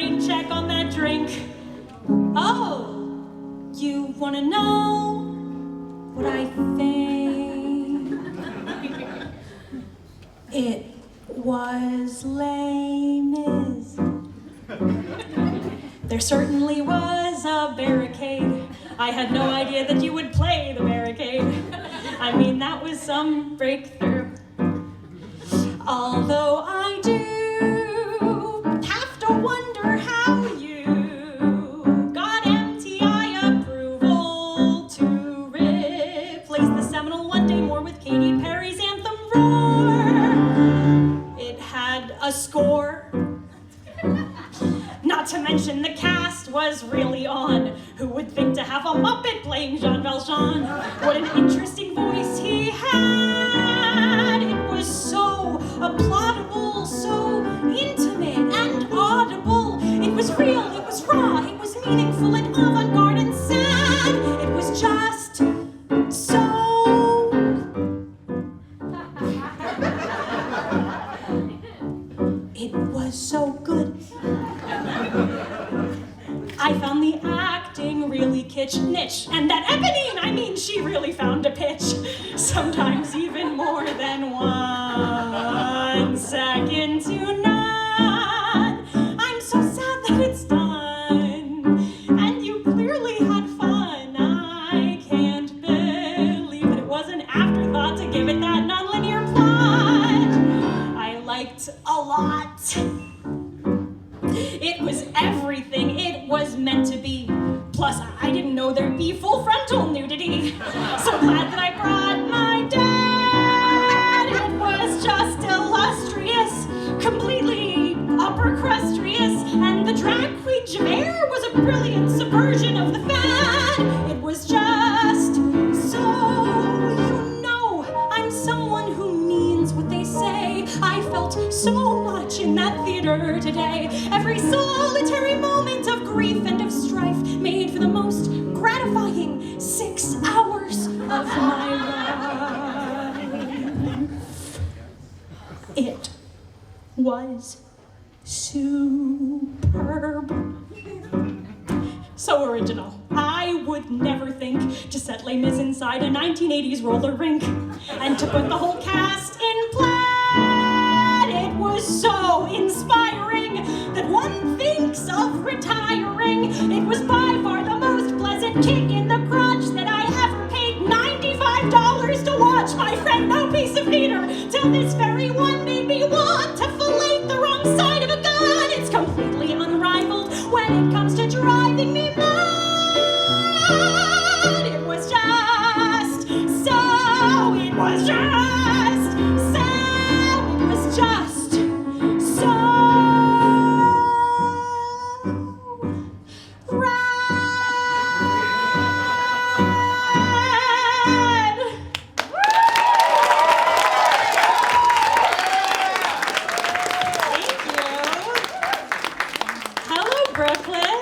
rain check on that drink. Oh, you want to know what I think? It was Les Mis. There certainly was a barricade. I had no idea that you would play the barricade. I mean, that was some breakthrough. Although I do have to wonder how you got MTI approval to replace the seminal One Day More with Katy Perry's anthem Roar. It had a score. Not to mention the cast was really on. Who would think to have a Muppet playing Jean Valjean? What an interesting voice he had. It was so applaudable, so intimate and audible. It was real, it was raw, it was meaningful and avant-garde and sad. It was just so... It was so good. I found the acting really niche, and that Eponine, I mean, she really found a pitch. Sometimes even more than 1 second to none. I'm so sad that it's done, and you clearly had fun. I can't believe that it was an afterthought to give it that nonlinear plot. I liked a lot. It was everything it was meant to be. Plus, I didn't know there'd be full frontal nudity. So glad that I brought my dad. It was just illustrious, completely upper crustrious, and the drag queen Javert was a brilliant subversion of the fad. It was just so, I'm someone who means what they say. I felt so much in that theater today. Every solitary moment of grief and of strife made for the most gratifying 6 hours of my life. It was superb. So original. I would never think to set Les Mis inside a 1980s roller rink and to put the whole cast in plaid. It was so inspiring that one thinks of retiring. It was by far the most pleasant kick in the crotch that I ever paid $95 to watch. My friend, no piece of theater till this very one made me want to fillet the wrong side of a gun. It's completely unrivaled when it comes to driving me mad. It was just so, it was just so, it was just so rad. Thank you. Hello, Brooklyn.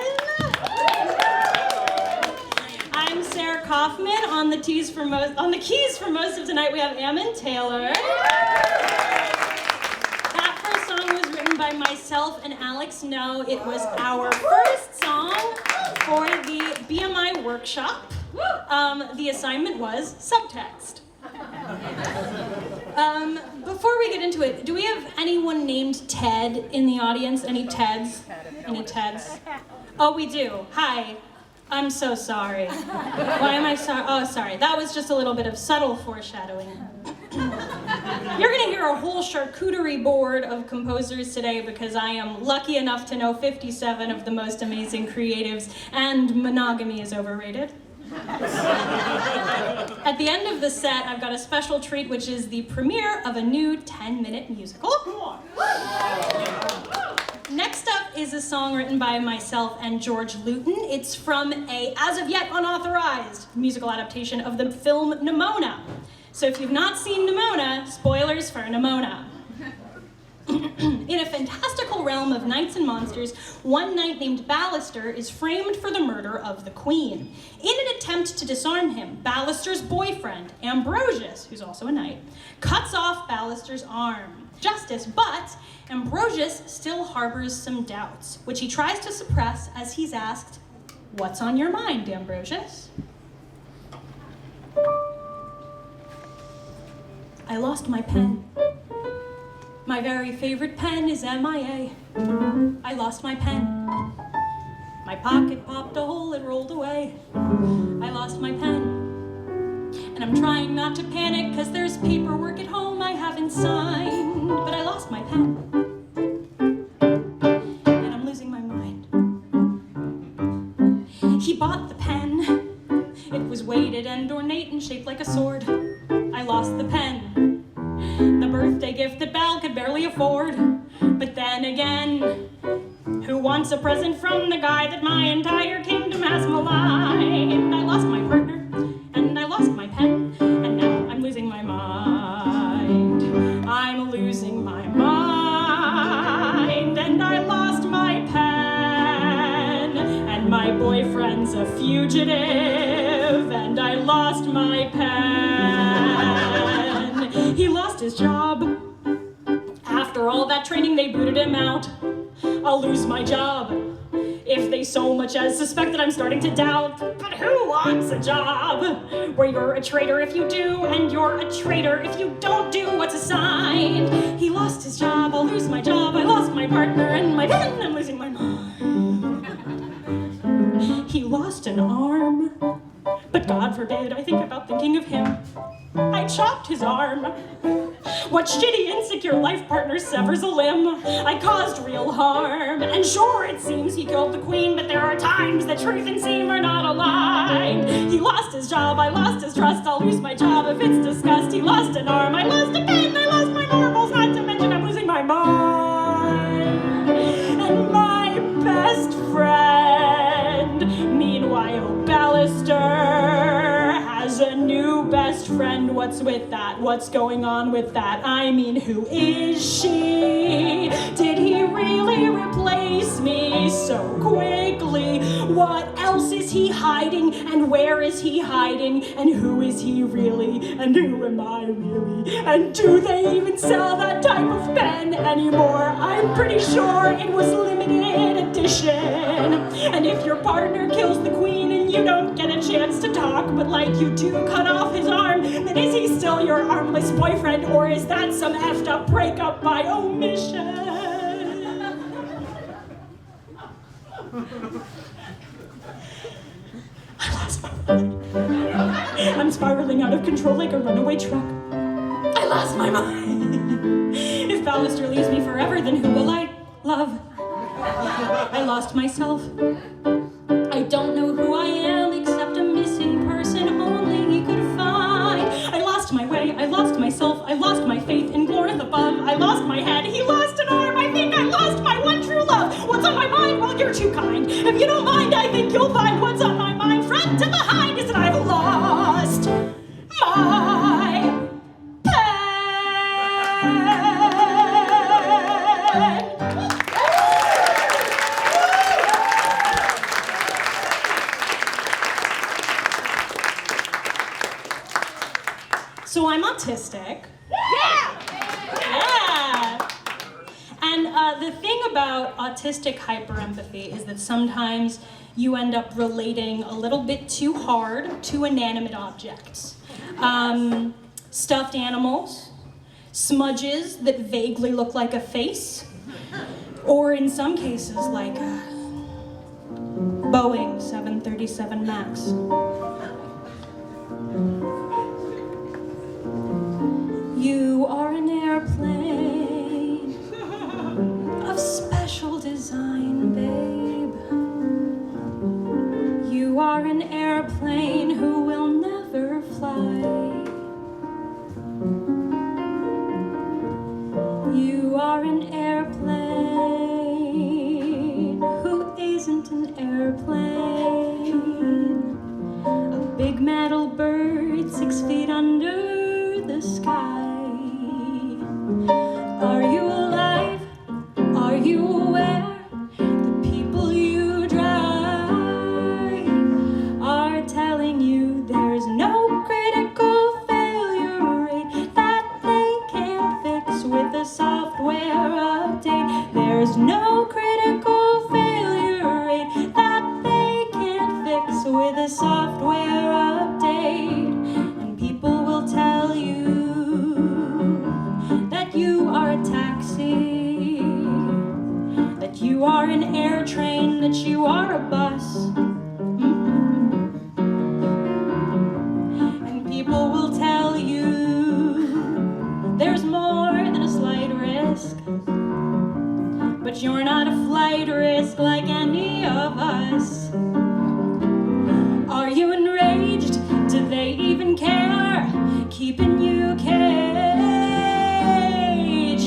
I'm Sair Kaufman. On the keys for most of tonight, we have Ammon Taylor. That first song was written by myself and Alex No. It was our first song for the BMI workshop. The assignment was subtext. Before we get into it, do we have anyone named Ted in the audience? Any Teds? Any Teds? Oh, we do. Hi. I'm so sorry. Why am I sorry? Oh, sorry. That was just a little bit of subtle foreshadowing. You're gonna hear a whole charcuterie board of composers today because I am lucky enough to know 57 of the most amazing creatives, and monogamy is overrated. At the end of the set, I've got a special treat, which is the premiere of a new 10-minute musical. Next up is a song written by myself and George Luton. It's from a, as of yet unauthorized, musical adaptation of the film Nimona. So if you've not seen Nimona, spoilers for Nimona. In a fantastical realm of knights and monsters, one knight named Ballister is framed for the murder of the queen. In an attempt to disarm him, Ballister's boyfriend, Ambrosius, who's also a knight, cuts off Ballister's arm. Justice, but Ambrosius still harbors some doubts, which he tries to suppress as he's asked, "What's on your mind, Ambrosius?" "I lost my pen. My very favorite pen is MIA. I lost my pen. My pocket popped a hole, it rolled away. I lost my pen. And I'm trying not to panic, cause there's paperwork at home I haven't signed. But I lost my pen. And I'm losing my mind." He bought the pen. It was weighted and ornate and shaped like a sword. I lost the pen. The birthday gift that Belle could barely afford. But then again, who wants a present from the guy that my entire kingdom has maligned? I lost my partner, and I lost my pen, and now I'm losing my mind. I'm losing my mind, and I lost my pen, and my boyfriend's a fugitive, and I lost my pen. He lost his job. After all that training, they booted him out. I'll lose my job if they so much as suspect that I'm starting to doubt. But who wants a job where you're a traitor if you do, and you're a traitor if you don't do what's assigned? He lost his job, I'll lose my job, I lost my partner and my pen, I'm losing my mind. He lost an arm, but God forbid I think about thinking of him. I chopped his arm. What shitty, insecure life partner severs a limb? I caused real harm, and sure it seems he killed the queen, but there are times that truth and seem are not aligned. He lost his job, I lost his trust, I'll lose my job if it's discussed. He lost an arm, I lost a pen, I lost my marbles, not to mention I'm losing my mind. And my best friend, meanwhile, Ballister has a new best friend. What's with that? What's going on with that? I mean, who is she? Did he really replace me so quickly? What else is he hiding? And where is he hiding? And who is he really? And who am I really? And do they even sell that type of pen anymore? I'm pretty sure it was limited edition. And if your partner kills the queen and you don't get a chance to talk, but like you do cut off his arm, then is he still your armless boyfriend, or is that some effed up breakup by omission? I lost my mind. I'm spiraling out of control like a runaway truck. I lost my mind. If Ballister leaves me forever, then who will I love? I lost myself. I don't know who I am except a missing person only he could find. I lost my way, I lost myself, I lost my faith in glory above. I lost my head, he lost an arm, I think I lost my one true love. What's on my mind? Well, you're too kind. If you don't mind, I think you'll find what's on my mind. Front to behind is that I've lost my pen. So I'm autistic. Yeah! And the thing about autistic hyperempathy is that sometimes you end up relating a little bit too hard to inanimate objects. Stuffed animals, smudges that vaguely look like a face, or in some cases like a Boeing 737 MAX. You are an airplane of special design, babe. You are an airplane who will never fly. You are an airplane who isn't an airplane. you are an air train, that you are a bus. And people will tell you there's more than a slight risk. But you're not a flight risk like any of us. Are you enraged? Do they even care? Keeping you caged,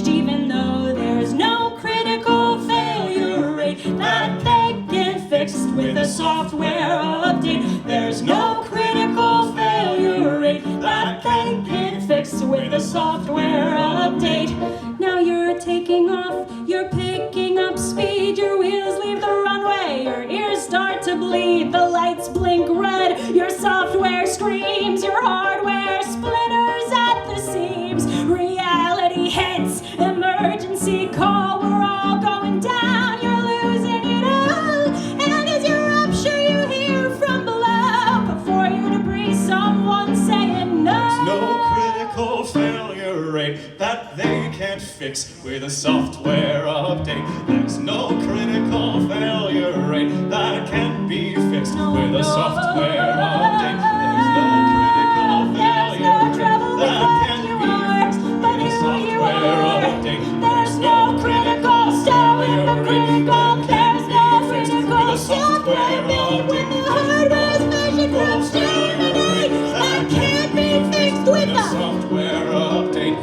even though there's no critical failure rate that they can fix with a software update. There's no critical failure rate that they can fix with a software update. Now you're taking off, you're picking up speed, your wheels leave the runway, your ears start to bleed, the lights blink red, your software screams, your hardware splitters at the seams. Reality hits, emergency call, we're all going down, you're losing it all. And as you rupture, you hear from below, before you debris, someone saying no. There's no critical failure rate that they can't fix with a software update. There's no critical failure rate that can't be fixed with a software update. There's no critical failure rate that can't be fixed with a software update. There's no critical failure rate that can't be fixed with a software update. When the hardware's version from Germany, that can't be fixed with a software update.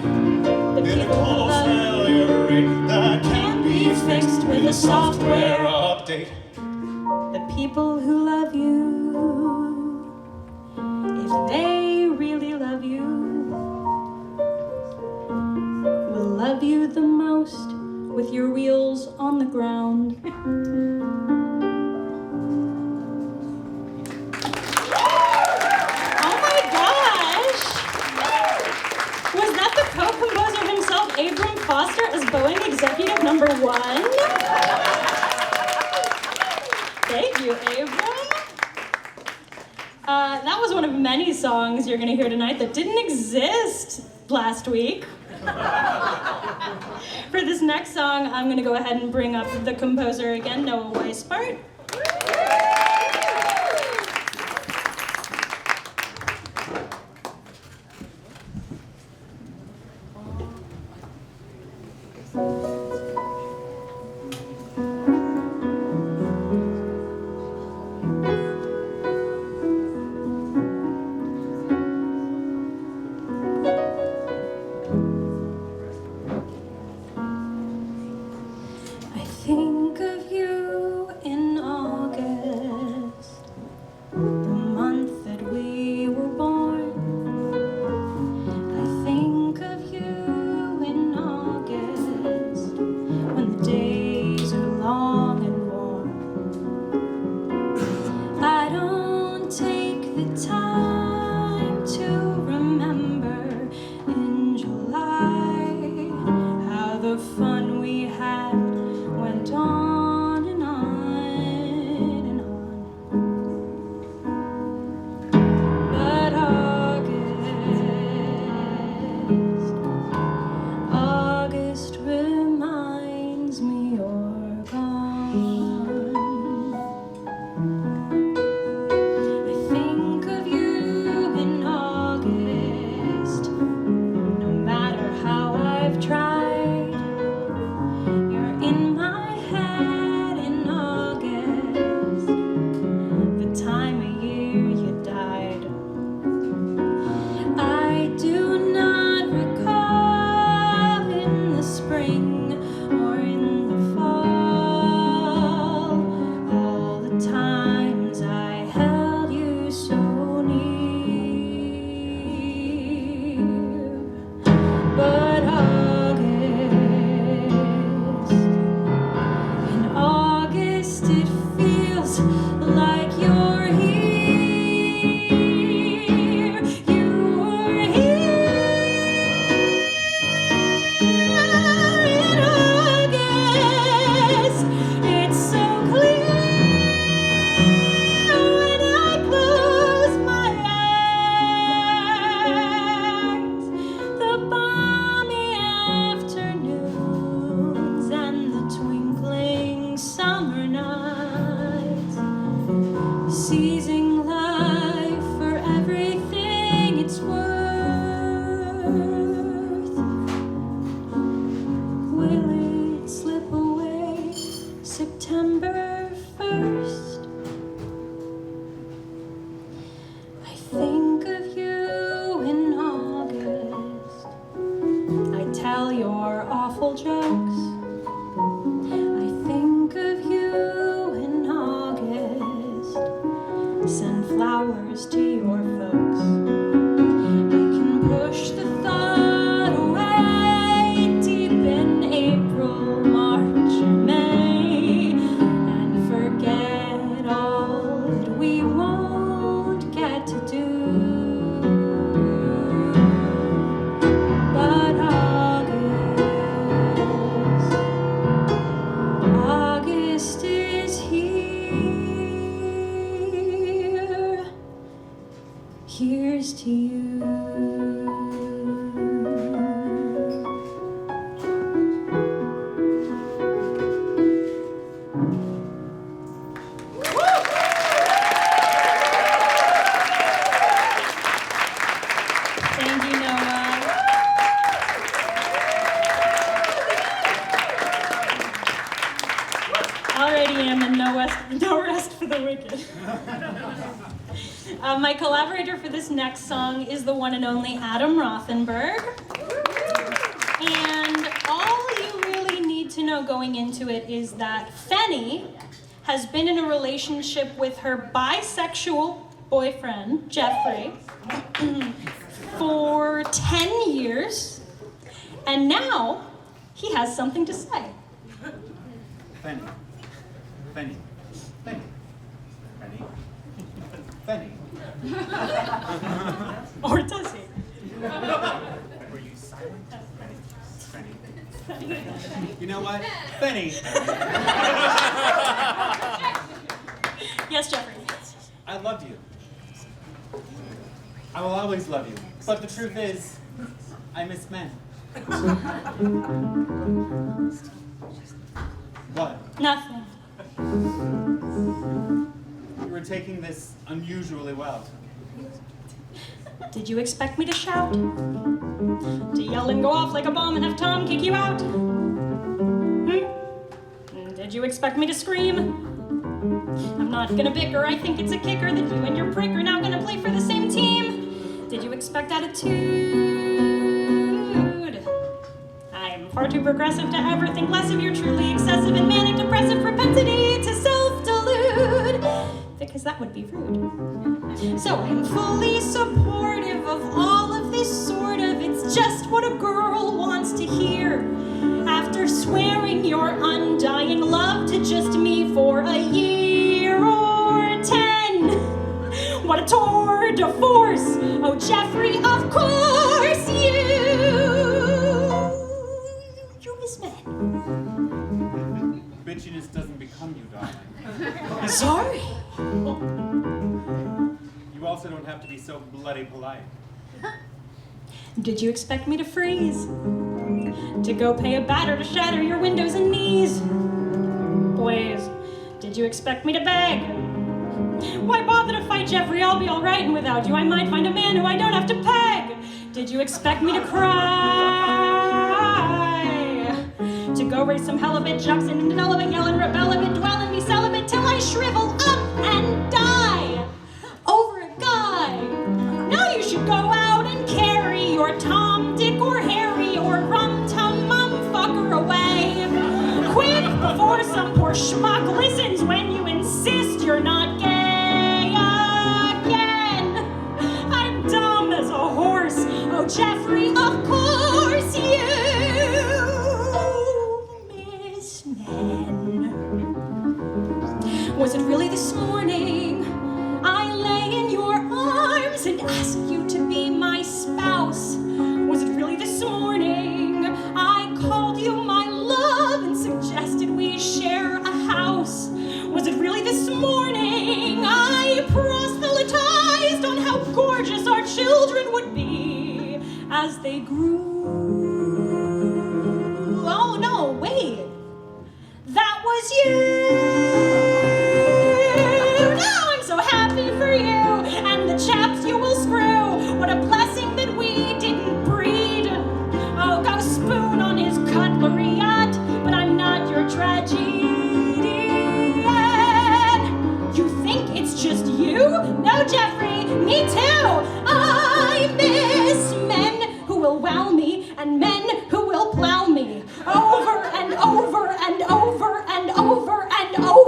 Critical failure rate that can't be fixed with a software update. The people who love you, if they really love you, will love you the most with your wheels on the ground. Oh my gosh! Was that the co-composer himself, Abram Foster, as Boeing executive number 1? Thank you, Abram. That was one of many songs you're going to hear tonight that didn't exist last week. For this next song, I'm going to go ahead and bring up the composer again, Noah Weisbart. I think of you in August. summer nights, seizing life for everything it's worth. Will it slip away September 1st? I think of you in August. I tell your awful jokes. I think of you in August. Send flowers to your folks. I can push the thought away deep in April, March, and May, and forget all that we won't get to do. But August is here. Here's to you. Thank you, Noah. Already Ammon, no rest for the wicked. My collaborator for this next song is the one and only Adam Rothenberg. And all you really need to know going into it is that Fenny has been in a relationship with her bisexual boyfriend, Jeffrey, for 10 years, and now he has something to say. Fenny. Fenny. Fenny. Fenny. Fenny. Or does he? Were you silent? Fenny. Fenny. You know what? Fenny. Yes, Jeffrey. I loved you. I will always love you. But the truth is, I miss men. What? Nothing. You were taking this unusually well. Did you expect me to shout? To yell and go off like a bomb and have Tom kick you out? Did you expect me to scream? I'm not gonna bicker, I think it's a kicker that you and your prick are now gonna play for the same team. Did you expect attitude? I'm far too progressive to ever think less of your truly excessive and manic depressive propensity to self-delude, because that would be rude. So I'm fully supportive of all of this sort of, it's just what a girl wants to hear. After swearing your undying love to just me for a year or 10. What a tour de force! Oh, Jeffrey, of course you miss men. Bitchiness doesn't become you, darling. Sorry. You also don't have to be so bloody polite. Did you expect me to freeze? To go pay a batter to shatter your windows and knees? Please. Did you expect me to beg? Why bother to fight, Jeffrey? I'll be all right, and without you I might find a man who I don't have to peg. Did you expect me to cry? To go raise some hell of it, jumps in and develop it, yell and rebel a bit, dwell and be celibate till I shrivel up and die over a guy? Now you should go out and carry your Tom, Dick, or Harry, or rum-tum-mum-fucker away. Quick, before some poor schmuck listens when you insist you're not gay again. I'm dumb as a horse. Oh, Jeffrey, of course you miss men. Was it really this morning I lay in your arms and asked you to be my spouse? Was it really this morning I called you my love and suggested we share a house? Was it really this morning I proselytized on how gorgeous our children would be as they grew? Oh no, wait. That was you!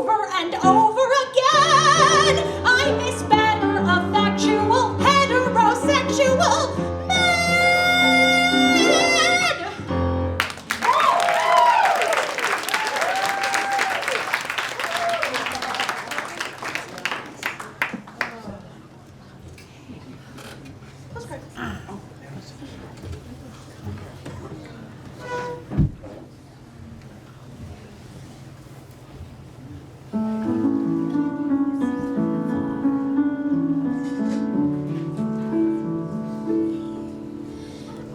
over and over again. I miss better a factual heterosexual man.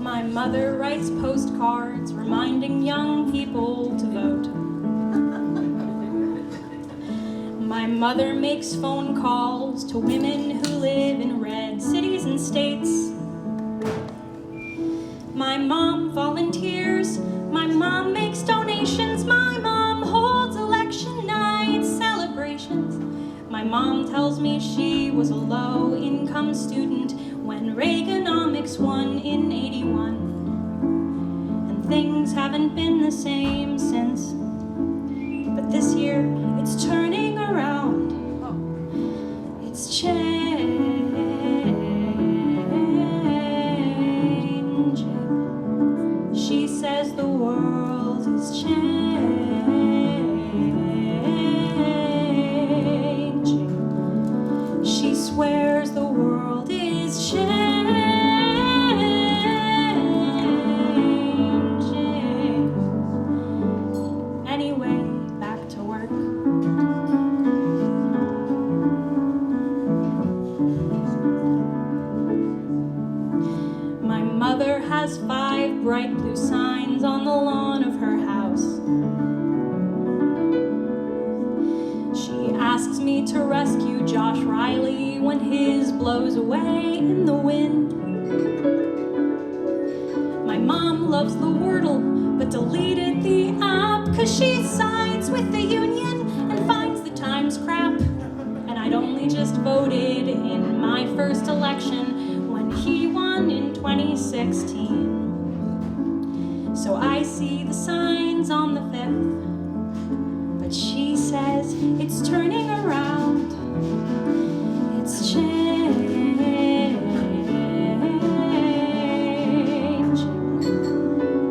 My mother writes postcards reminding young people to vote. My mother makes phone calls to women who live in red cities and states. My mom volunteers, my mom makes donations, my mom holds election night celebrations. My mom tells me she was a low-income student when Reaganomics won in '81. And things haven't been the same since. But this year, it's turning around. It's changing. She says the world is changing. She swears the world is changing. Anyway, back to work. My mother has 5 bright blue signs on the lawn of her house. She asks me to rescue Josh Riley when his blows away in the wind. My mom loves the Wordle, but deleted the app 'cause she sides with the union and finds the Times crap. And I'd only just voted in my first election when he won in 2016. So I see the signs on the 5th, but she says it's turning around. It's changing.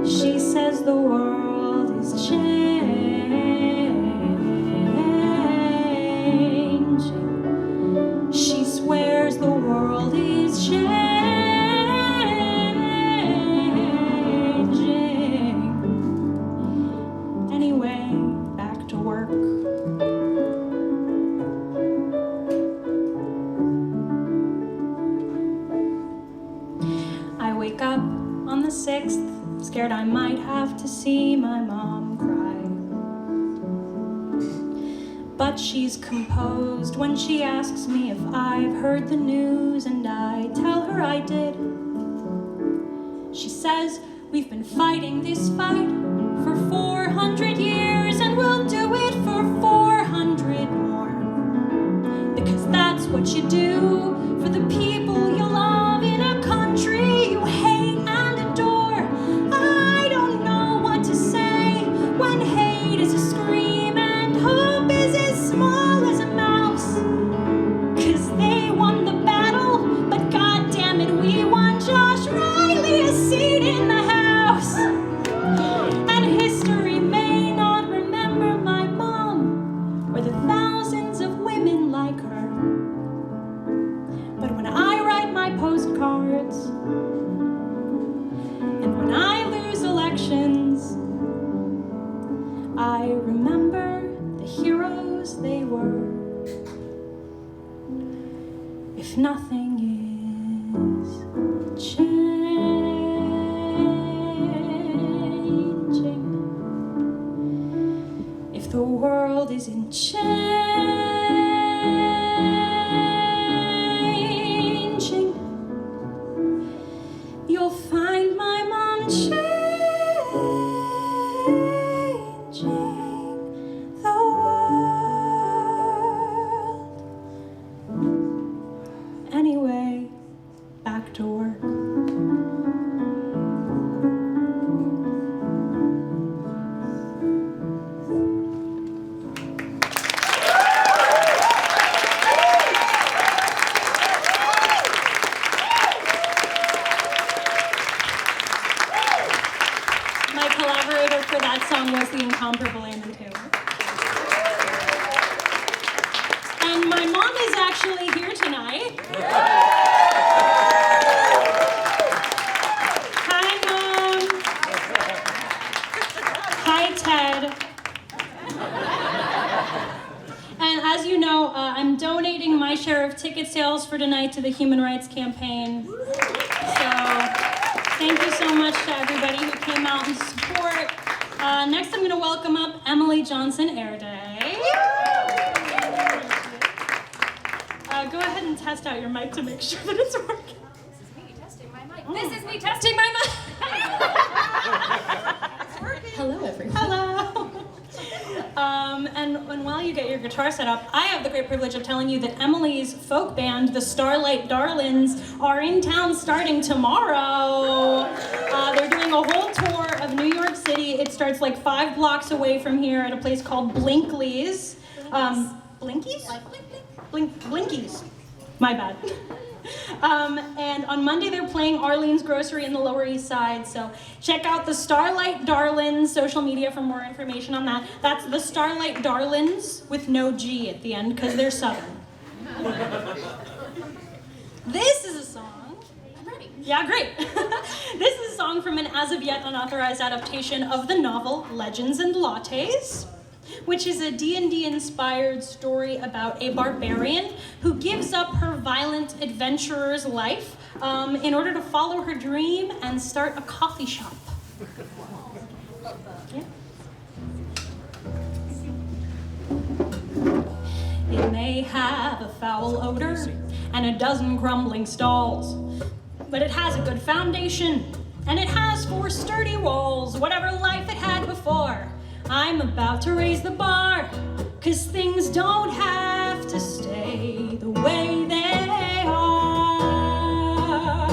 She says the world is changing. She swears the world is changing. Anyway, back to work. I wake up on the 6th, scared I might have to see my mom cry. But she's composed when she asks me if I've heard the news, and I tell her I did. She says we've been fighting this fight for 400 years, and we'll do it for 400 more. Because that's what you do for the people you love in a country you hate and adore. I don't know what to say when hate is a scream and hope is as small as a mouse. 'Cause they won the battle, but goddammit, we won Josh Riley a seat in the House. And history may not remember my mom or the thousands of women like her. But when I write my postcards, and when I lose elections, I remember the heroes they were. If nothing is changing, if the world isn't changing, you'll find my mom changing the world. Anyway, back to work. actually here tonight. Hi, Mom. Hi, Ted. And as you know, I'm donating my share of ticket sales for tonight to the Human Rights Campaign. So thank you so much to everybody who came out in support. Next, I'm going to welcome up Emily Johnson-Erday. Go ahead and test out your mic to make sure that it's working. This is me testing my mic. This is me testing my mic. It's working. Hello, everyone. Hello. And while you get your guitar set up, I have the great privilege of telling you that Emily's folk band, the Starlight Darlings, are in town starting tomorrow. They're doing a whole tour of New York City. It starts like 5 blocks away from here at a place called Blinkley's. Blinkies? Like blink, blink. Blinkies. My bad. And on Monday they're playing Arlene's Grocery in the Lower East Side, so check out the Starlight Darlings social media for more information on that. That's the Starlight Darlings with no G at the end because they're Southern. This is a song. I'm ready. Yeah, great. This is a song from an as of yet unauthorized adaptation of the novel Legends and Lattes, which is a D&D inspired story about a barbarian who gives up her violent adventurer's life in order to follow her dream and start a coffee shop. Yeah. It may have a foul odor and a dozen crumbling stalls, but it has a good foundation and it has 4 sturdy walls. Whatever life it had before, I'm about to raise the bar, 'cause things don't have to stay the way they are.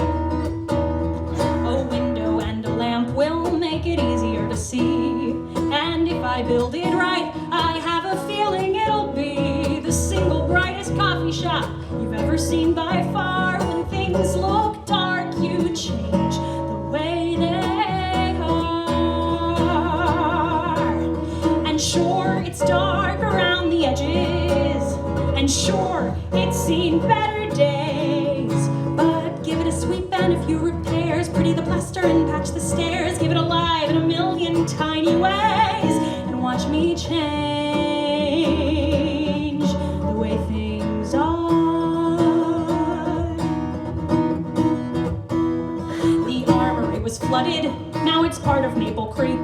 A window and a lamp will make it easier to see, and if I build it right, I have a feeling it'll be the single brightest coffee shop you've ever seen by far. When things look dark, you change the way they are. And sure, it's dark around the edges, and sure, it's seen better days, but give it a sweep and a few repairs, pretty the plaster and patch the stairs, give it alive in a million tiny ways, and watch me change the way things are. The armory was flooded, now it's part of Maple Creek.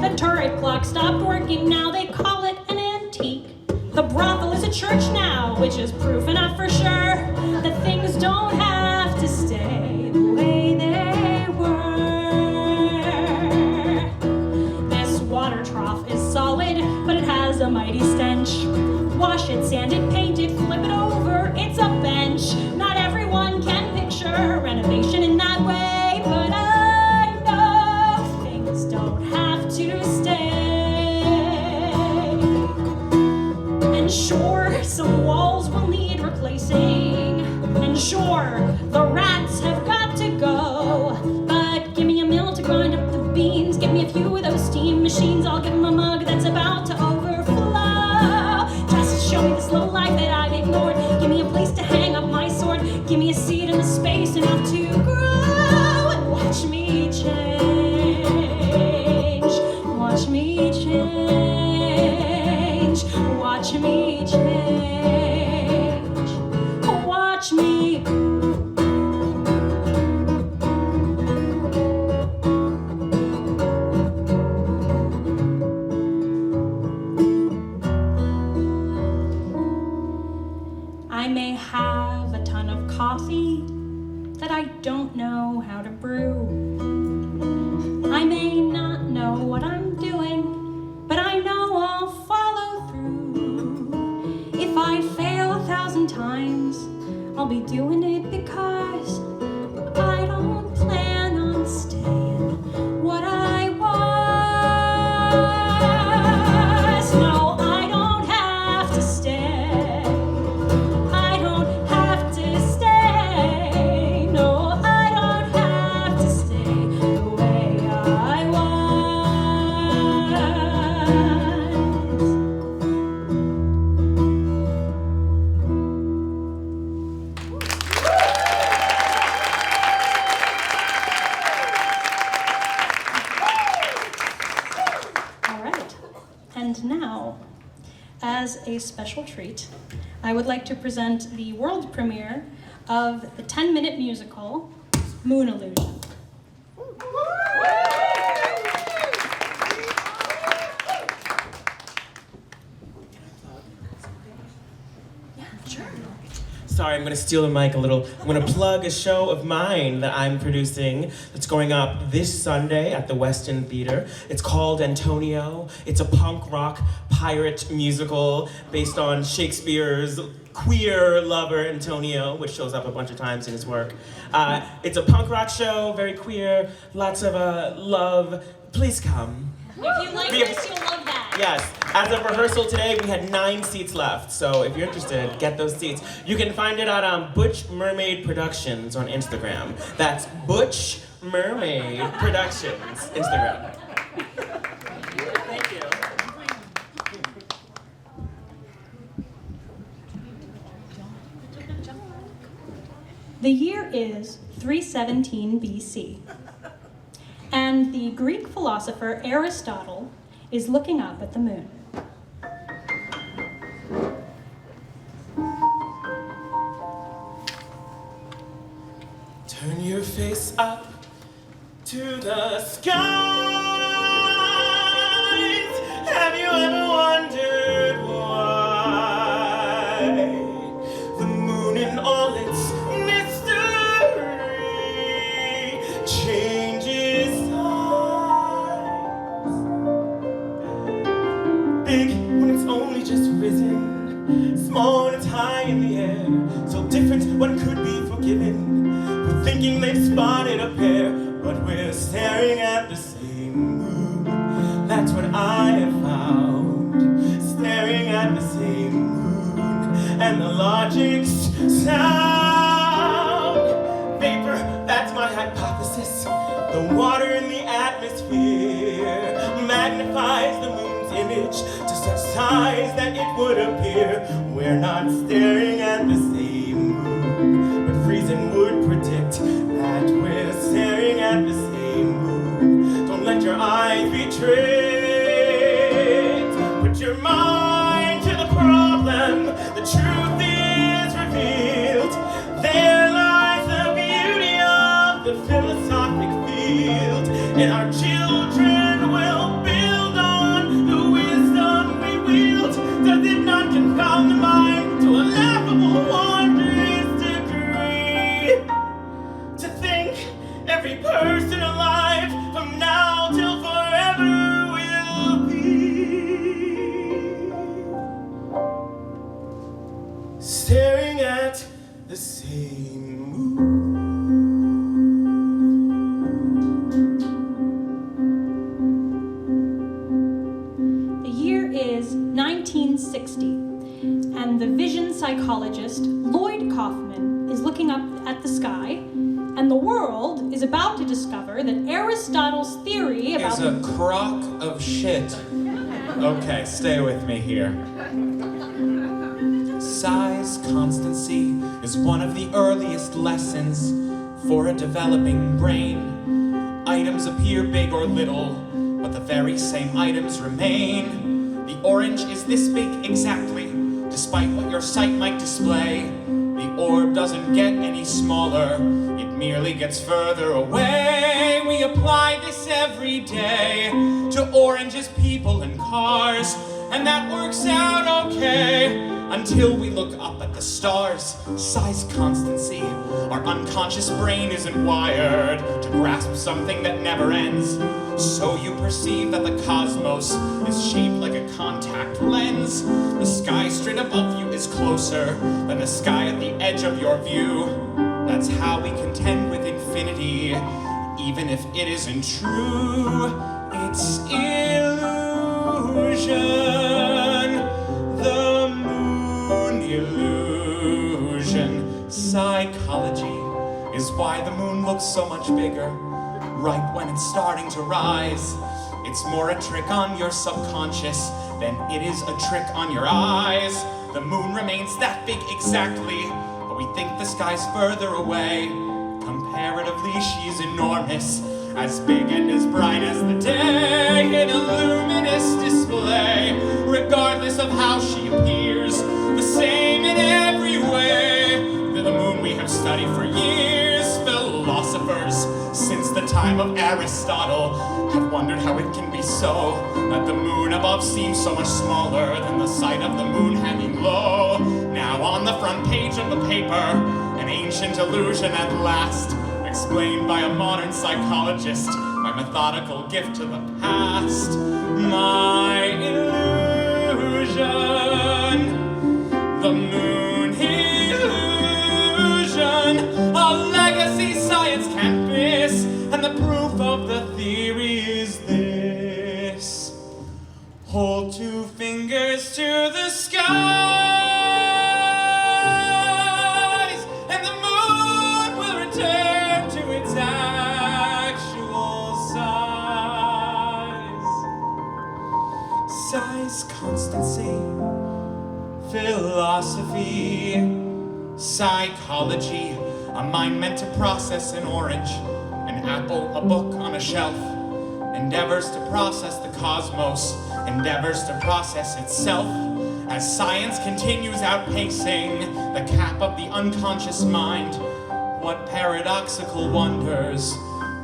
The turret clock stopped working, now they call it an antique. The brothel is a church now, which is proof enough for sure that things don't have to stay the way they were. This water trough is solid, but it has a mighty stench. Wash it, sand it, paint it, flip it over, it's a bench. Not everyone can picture renovation in that way, but I know things don't have to stay. And sure, some walls will need replacing, and sure, the rats have got to go, but give me a mill to grind up the beans, give me a few of those steam machines, I'll give them a mug that's about to overflow. Just show me the slow life that I've ignored, give me a place to hang up my sword, give me a seed in the space enough to grow, and watch me change, watch me change, watch me change, watch me. I may have a ton of coffee that I don't know how to brew. I may not know what I'm doing, but I know I'll follow through. If I fail 1,000 times, I'll be doing it because I don't plan on staying what I was. No, I don't have to stay. I don't have to stay. No, I don't have to stay the way I was. very special treat. I would like to present the world premiere of the 10-minute musical, Moon Illusion. Sorry, I'm going to steal the mic a little. I'm going to plug a show of mine that I'm producing that's going up this Sunday at the West End Theater. It's called Antonio. It's a punk rock pirate musical based on Shakespeare's queer lover Antonio, which shows up a bunch of times in his work. It's a punk rock show, very queer, lots of love. Please come. If you like this, you'll love that. Yes, as of rehearsal today, we had 9 seats left, so if you're interested, get those seats. You can find it at Butch Mermaid Productions on Instagram. That's Butch Mermaid Productions, Instagram. Thank you. The year is 317 BC, and the Greek philosopher Aristotle is looking up at the moon. Turn your face up to the skies. Have you ever wondered why the moon in all its mystery changes size? Big when it's only just risen, small when it's high in the air, so different one could be forgiven for thinking they've spotted a pair, but we're staring at the same moon. That's what I have found, staring at the same moon, and the logic's sound. Vapor, that's my hypothesis. The water in the atmosphere magnifies the moon's image to such size that it would appear we're not staring at the same moon, but reason would predict that we're staring at the same moon. Don't let your eyes be tricked. Put your mind to the problem. The truth is revealed. There lies the beauty of the philosophic field, and our children will build on the wisdom we wield. Does it not confound the mind to a laughable, wondrous degree to think every person alive from now till forever will be staring at the same moon? The year is 1960, and the vision psychologist Lloyd Kaufman is looking up at the sky, and the world is about to discover that Aristotle's theory about is a crock of shit. Okay, stay with me here. Size constancy is one of the earliest lessons for a developing brain. Items appear big or little, but the very same items remain. The orange is this big exactly, despite what your sight might display. The orb doesn't get any smaller, it merely gets further away. We apply this every day to oranges, people, and cars, and that works out okay until we look up at the stars. Size constancy, our unconscious brain isn't wired to grasp something that never ends. So you perceive that the cosmos is shaped like a contact lens. The sky straight above you is closer than the sky at the edge of your view. That's how we contend with infinity, even if it isn't true. It's illusion, the moon illusion. Psychology is why the moon looks so much bigger right when it's starting to rise. It's more a trick on your subconscious than it is a trick on your eyes. The moon remains that big exactly, but we think the sky's further away. Comparatively, she's enormous, as big and as bright as the day in a luminous display, regardless of how she appears, the same in every way. The moon we have studied for years, philosophers since the time of Aristotle have wondered how it can be so that the moon above seems so much smaller than the sight of the moon hanging low. Now on the front page of the paper, an ancient illusion at last, explained by a modern psychologist, my methodical gift to the past. My illusion, the moon illusion, a legacy science can't miss, and the proof of the theory is this. Hold two fingers to the skies, and the moon will return to its actual size. Size, constancy, philosophy, psychology, a mind meant to process an orange, an apple, a book on a shelf, endeavors to process the cosmos, endeavors to process itself, as science continues outpacing the cap of the unconscious mind. What paradoxical wonders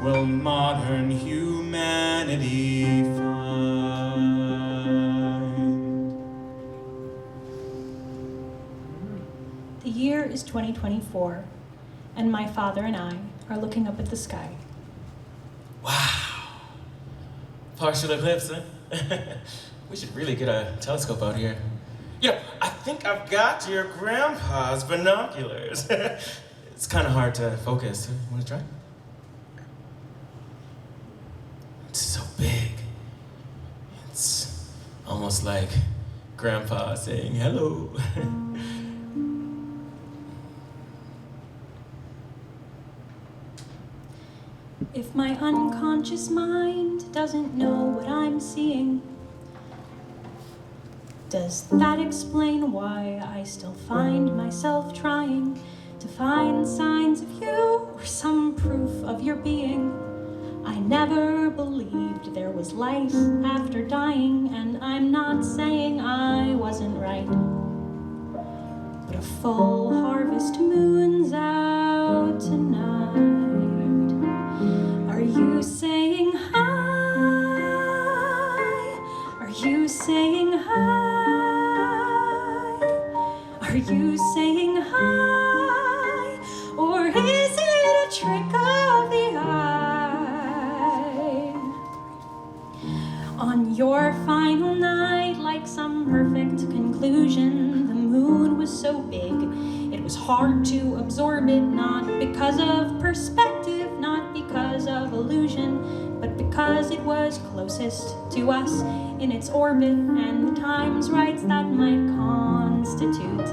will modern humanity find? The year is 2024, and my father and I are looking up at the sky. Wow. Partial eclipse, huh? We should really get a telescope out here. You know, I think I've got your grandpa's binoculars. It's kind of hard to focus. Want to try? It's so big. It's almost like Grandpa saying hello. If my unconscious mind doesn't know what I'm seeing, does that explain why I still find myself trying to find signs of you or some proof of your being? I never believed there was life after dying, and I'm not saying I wasn't right. But a full harvest moon's out tonight. Are you saying hi? Are you saying hi? Are you saying hi? Or is it a trick of the eye? On your final night, like some perfect conclusion, the moon was so big, it was hard to absorb it, not because of perspective, not because of illusion, but because it was closest to us in its orbit, and the times rights that might constitute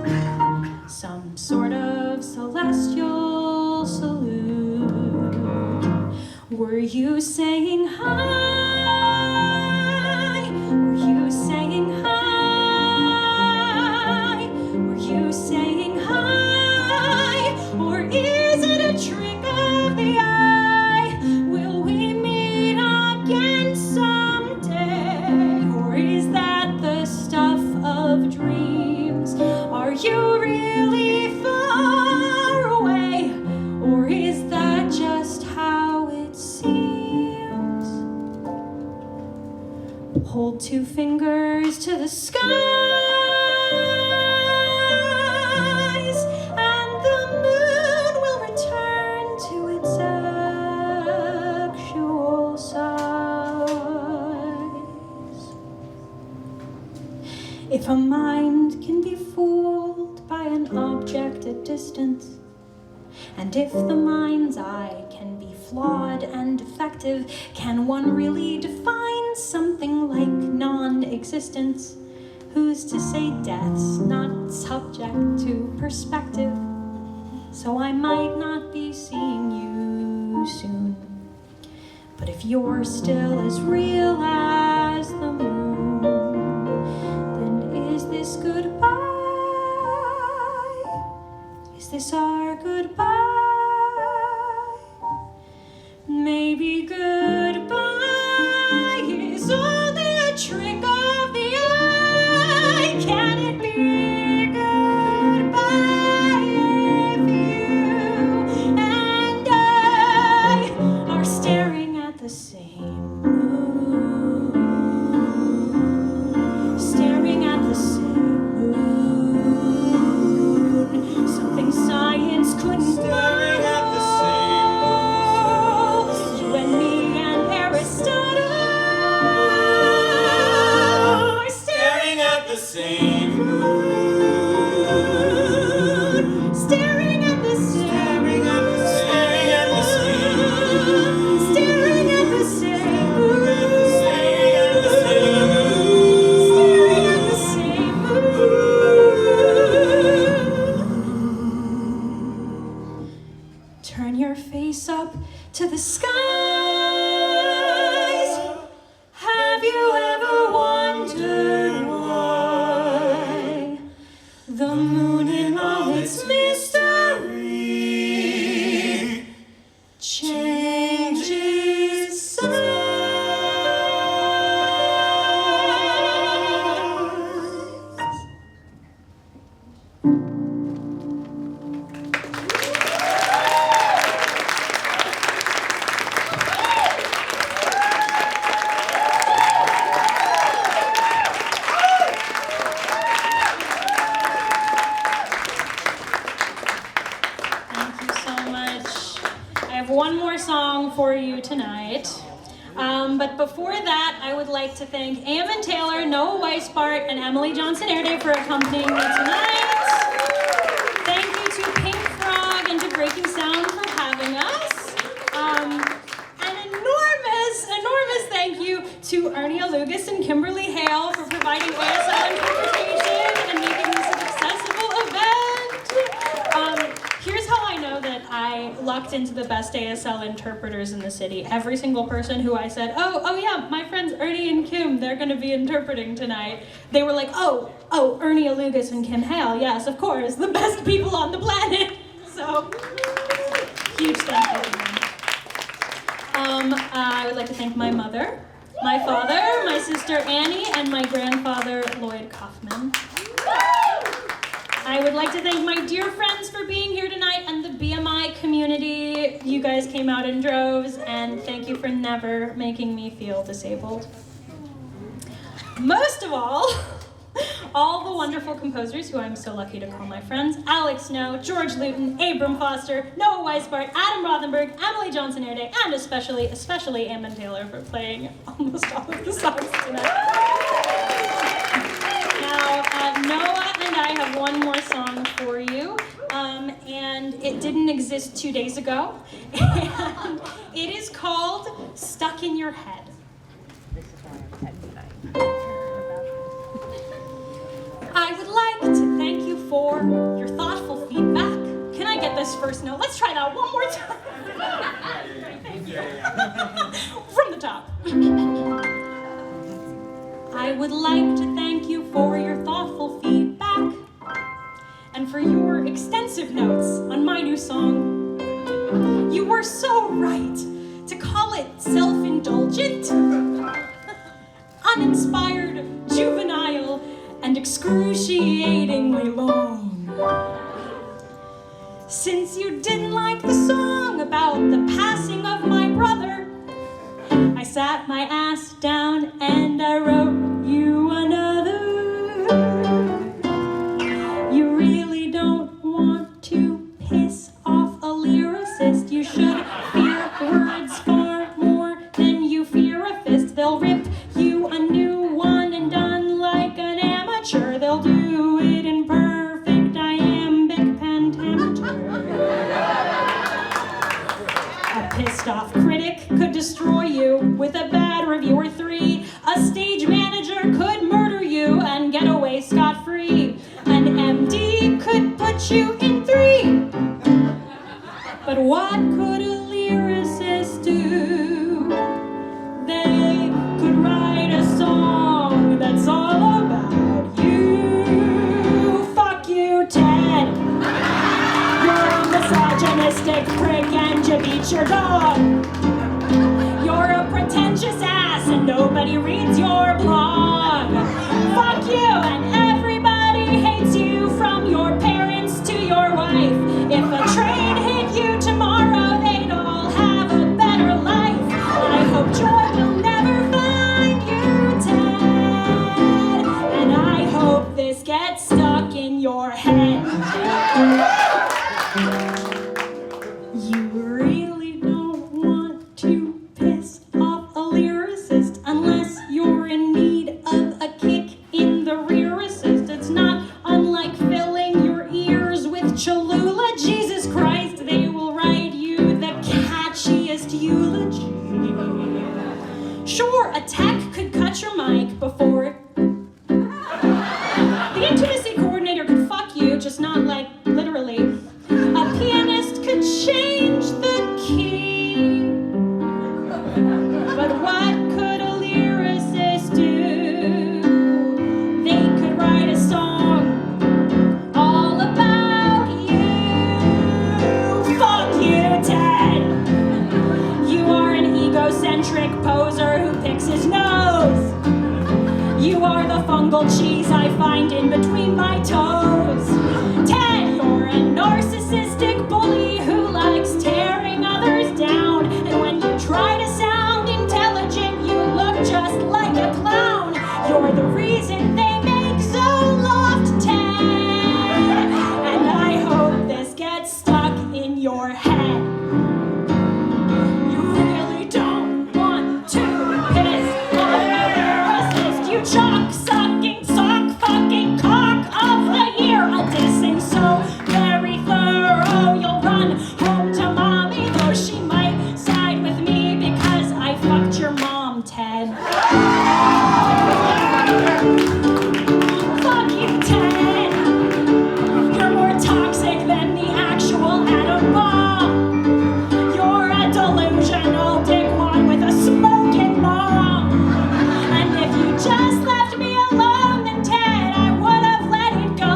some sort of celestial salute. Were you saying hi? Were you saying hi? Were you saying hi? Or is it a trick of the eye? Will we meet again someday? Or is that the stuff of dreams? Are you really far away? Or is that just how it seems? Hold two fingers to the skies, and the moon will return to its actual size. If a mind can be fooled by an object at distance, and if the mind's eye can be flawed and defective, can one really define something like non-existence? Who's to say death's not subject to perspective? So I might not be seeing you soon. But if you're still as real as the moon, then is this goodbye? Is this our goodbye? Maybe goodbye is only a trick of the eye. Can it be goodbye if you and I are staring at the same moon? Staring at the same moon. Something science couldn't Staring at the same you and me and Aristotle are Staring at the same moon. Staring at the same Staring at the same Staring at the same moon. Staring at the same Staring at the same moon. Turn your face up to the skies. Have you ever wondered why the moon in all its mystery changes size? Thank you so much. I have one more song for you tonight. But before that, I would like to thank Ammon Taylor, Noah Weisbart, and Emily Johnson-Erday for accompanying me tonight. Thank you to Pink Frog and to Breaking Sound for having us. An enormous thank you to Ernie Alugas and Kimberly Hale for providing ASL interpretation and making this an accessible event. Here's how I know that I lucked into the best ASL interpreters in the city. Every single person who I said, oh yeah, my friends Ernie and Kim, they're gonna be interpreting tonight. They were like, oh, Ernie Alugas and Kim Hale, yes, of course, the best people on the planet. So, huge thank you to them. I would like to thank my mother, my father, my sister Annie, and my grandfather Lloyd Kaufman. I would like to thank my dear friends for being here tonight and the BMI community. You guys came out in droves, and thank you for never making me feel disabled. Most of all the wonderful composers who I'm so lucky to call my friends: Alex Snow, George Luton, Abram Foster, Noah Weisbart, Adam Rothenberg, Emily Johnson-Erday, and especially Ammon Taylor for playing almost all of the songs tonight. Now, Noah and I have one more song for you, and it didn't exist 2 days ago, and it is called Stuck in Your Head. I would like to thank you for your thoughtful feedback. Can I get this first note? Let's try that one more time. From the top. I would like to thank you for your thoughtful feedback and for your extensive notes on my new song. You were so right to call it self-indulgent, uninspired, juvenile, and excruciatingly long. Since you didn't like the song about the passing of my brother, I sat my ass down and I wrote you another. You really don't want to piss off a lyricist. You should fear words far more than you fear a fist. They'll rip you a new one and done like an amateur. They'll do it in perfect iambic pentameter. A pissed off critic could destroy you with a bad review or three. A stage manager could murder you and get away scot-free. An MD could put you in 3. But what could a lyricist do? They could write a song that's all about you. Fuck you, Ted. You're a misogynistic prick and you beat your dog. nobody reads your blog. Fuck you, and everybody hates you, from your parents to your wife. If a train hit you tomorrow, they'd all have a better life. I hope joy will never find you, Ted, and I hope this gets stuck in your head. You really don't want to piss off a lyricist unless you're in need of a kick in the rear assist. It's not unlike filling your ears with Cholula. Jesus Christ, they will write you the catchiest eulogy. Sure, a tech could cut your mic before the intimacy coordinator could fuck you, just not like literally. A pianist could change the key. But what could a lyricist do? They could write a song all about you. Fuck you, Ted. You are an egocentric poser who picks his nose. You are the fungal cheese I find in between my toes. Ted, you're a narcissistic bully who likes tearing others down. And when you try to sound intelligent, you look just like a clown. You're the reason they make Zoloft, Ted. And I hope this gets stuck in your head. You really don't want to piss off a lyricist, you chalk-sucking, sock-fucking cock of the year. A dissing so very thorough, you'll run home to mommy, though she might side with me because I fucked your mom, Ted. Fuck you, Ted. You're more toxic than the actual atom bomb. You're a delusional dickwad with a smoking mom. And if you just left me alone, then Ted, I would have let it go.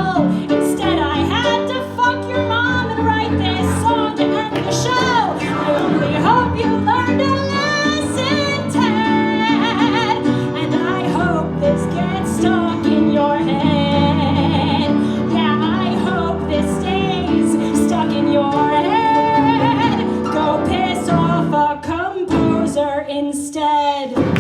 Instead, I had to fuck your mom and write this song to end the show. I only hope you learned a lesson, Ted. And I hope this gets stuck in your head. Yeah, I hope this stays stuck in your head. Go piss off a composer instead.